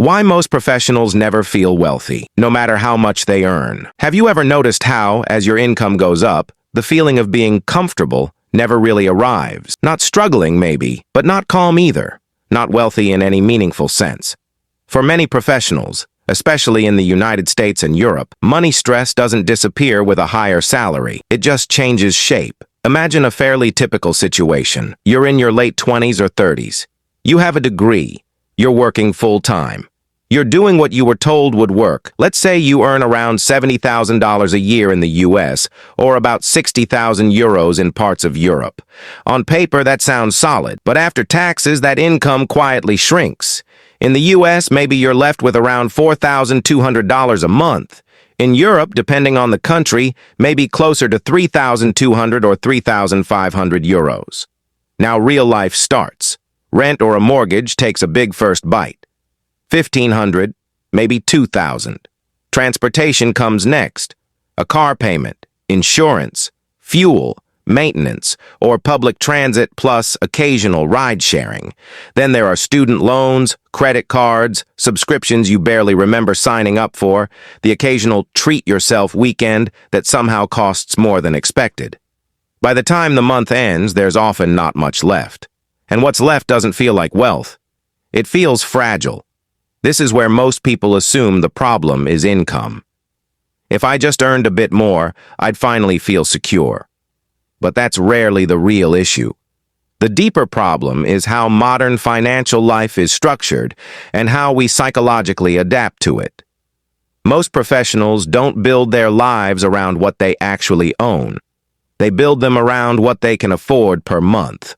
Why most professionals never feel wealthy, no matter how much they earn. Have you ever noticed how, as your income goes up, the feeling of being comfortable never really arrives? Not struggling, maybe, but not calm either. Not wealthy in any meaningful sense. For many professionals, especially in the United States and Europe, money stress doesn't disappear with a higher salary. It just changes shape. Imagine a fairly typical situation. You're in your late 20s or 30s. You have a degree. You're working full-time. You're doing what you were told would work. Let's say you earn around $70,000 a year in the US, or about 60,000 euros in parts of Europe. On paper, that sounds solid, but after taxes, that income quietly shrinks. In the US, maybe you're left with around $4,200 a month. In Europe, depending on the country, maybe closer to 3,200 or 3,500 euros. Now real life starts. Rent or a mortgage takes a big first bite. 1,500, maybe 2,000. Transportation comes next. A car payment, insurance, fuel, maintenance, or public transit plus occasional ride-sharing. Then there are student loans, credit cards, subscriptions you barely remember signing up for, the occasional treat-yourself weekend that somehow costs more than expected. By the time the month ends, there's often not much left. And what's left doesn't feel like wealth. It feels fragile. This is where most people assume the problem is income. If I just earned a bit more, I'd finally feel secure. But that's rarely the real issue. The deeper problem is how modern financial life is structured and how we psychologically adapt to it. Most professionals don't build their lives around what they actually own. They build them around what they can afford per month.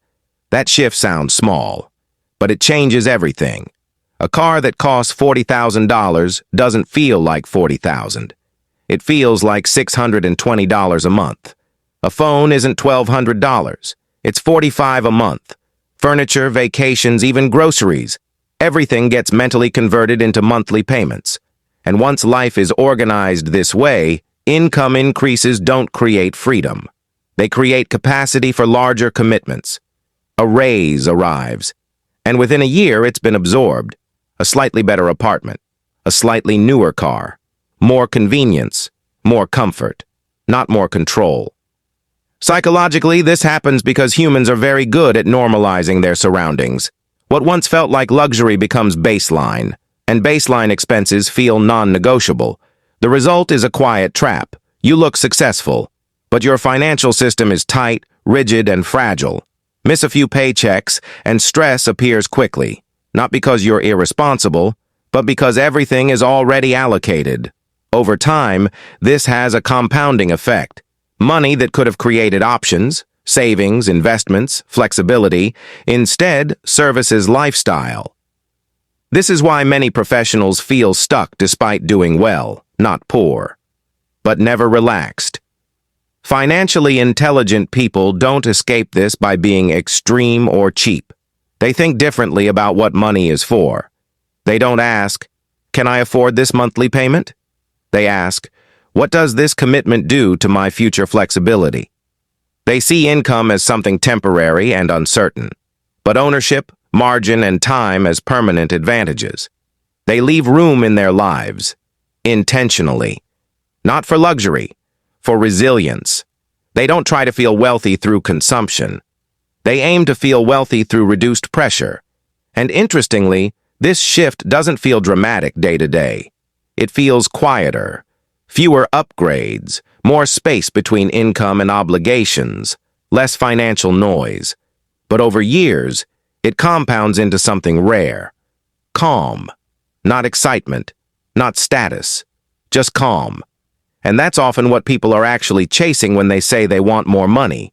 That shift sounds small, but it changes everything. A car that costs $40,000 doesn't feel like $40,000. It feels like $620 a month. A phone isn't $1,200. It's $45 a month. Furniture, vacations, even groceries. Everything gets mentally converted into monthly payments. And once life is organized this way, income increases don't create freedom. They create capacity for larger commitments. A raise arrives, and within a year it's been absorbed. A slightly better apartment, a slightly newer car, more convenience, more comfort, not more control. Psychologically, this happens because humans are very good at normalizing their surroundings. What once felt like luxury becomes baseline, and baseline expenses feel non-negotiable. The result is a quiet trap. You look successful, but your financial system is tight, rigid, and fragile. Miss a few paychecks, and stress appears quickly. Not because you're irresponsible, but because everything is already allocated. Over time, this has a compounding effect. Money that could have created options, savings, investments, flexibility, instead services lifestyle. This is why many professionals feel stuck despite doing well, not poor, but never relaxed. Financially intelligent people don't escape this by being extreme or cheap. They think differently about what money is for. They don't ask, "Can I afford this monthly payment?" They ask, "What does this commitment do to my future flexibility?" They see income as something temporary and uncertain, but ownership, margin, and time as permanent advantages. They leave room in their lives, intentionally, not for luxury, for resilience. They don't try to feel wealthy through consumption. They aim to feel wealthy through reduced pressure. And interestingly, this shift doesn't feel dramatic day to day. It feels quieter, fewer upgrades, more space between income and obligations, less financial noise. But over years, it compounds into something rare. Calm. Not excitement, not status, just calm. And that's often what people are actually chasing when they say they want more money.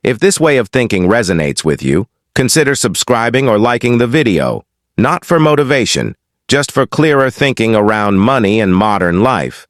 If this way of thinking resonates with you, consider subscribing or liking the video, not for motivation, just for clearer thinking around money and modern life.